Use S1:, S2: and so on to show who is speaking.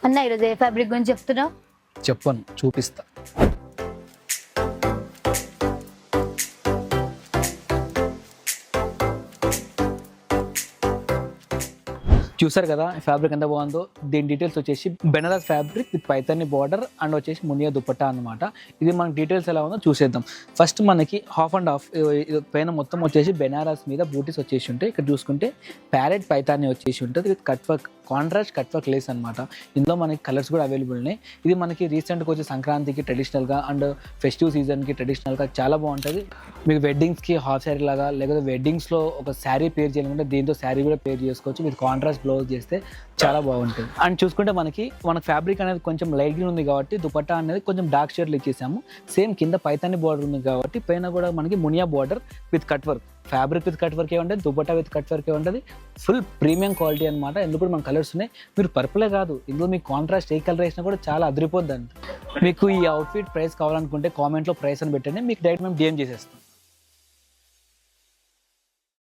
S1: అన్న ఈరోజు ఏ ఫ్యాబ్రిక్ గురించి చెప్తున్నావు?
S2: చెప్పను, చూపిస్తా. చూసారు కదా ఫ్యాబ్రిక్ ఎంత బాగుందో. దీని డీటెయిల్స్ వచ్చేసి Banaras fabric with Paithani border and వచ్చేసి మునియా దుపట్టా అనమాట. ఇది మనకి డీటెయిల్స్ ఎలా ఉందో చూసేద్దాం. ఫస్ట్ మనకి హాఫ్ అండ్ హాఫ్ పైన మొత్తం వచ్చేసి బెనారస్ మీద బూటీస్ వచ్చేసి ఉంటాయి. ఇక్కడ చూసుకుంటే ప్యారెట్ పైతాని వచ్చేసి ఉంటుంది with cut work, contrast cut work lace అనమాట. ఇందులో మనకి కలర్స్ కూడా అవైలబుల్ ఉన్నాయి. ఇది మనకి రీసెంట్గా వచ్చే సంక్రాంతికి ట్రెడిషనల్గా అండ్ ఫెస్టివ్ సీజన్కి ట్రెడిషనల్గా చాలా బాగుంటుంది. మీకు వెడ్డింగ్స్కి హాఫ్ శారీ లాగా లేకపోతే వెడ్డింగ్స్లో ఒక శారీ పేర్ చేయాలంటే దీంతో శారీ కూడా పేర్ చేసుకోవచ్చు. విత్ కాంట్రాస్ట్ బ్లౌజ్ చేస్తే చాలా బాగుంటుంది. అండ్ చూసుకుంటే మన ఫ్యాబ్రిక్ అనేది కొంచెం లైట్ గ్రీన్ ఉంది కాబట్టి దుపట్టా అనేది కొంచెం డార్క్ షేడ్లో ఇచ్చేసాము. సేమ్ కింద పైతాని బార్డర్ ఉంది కాబట్టి పైన కూడా మనకి Muniya border with cut work, fabric with cut work ఉంటుంది, దుపట్టా విత్ కట్ వర్క్ ఉంటుంది. ఫుల్ ప్రీమియం క్వాలిటీ అనమాట. ఎందుకు మన కలర్స్ ఉన్నాయి. మీరు పర్పులే కాదు, ఇందులో మీకు కాంట్రాస్ట్ ఏ కలర్ వేసినా కూడా చాలా అదిరిపోద్ది. మీకు ఈ అవుట్ఫిట్ ప్రైస్ కావాలనుకుంటే కామెంట్లో ప్రైస్ అని పెట్టండి, మీకు డైరెక్ట్ మేము డిఎం చేసేస్తాం.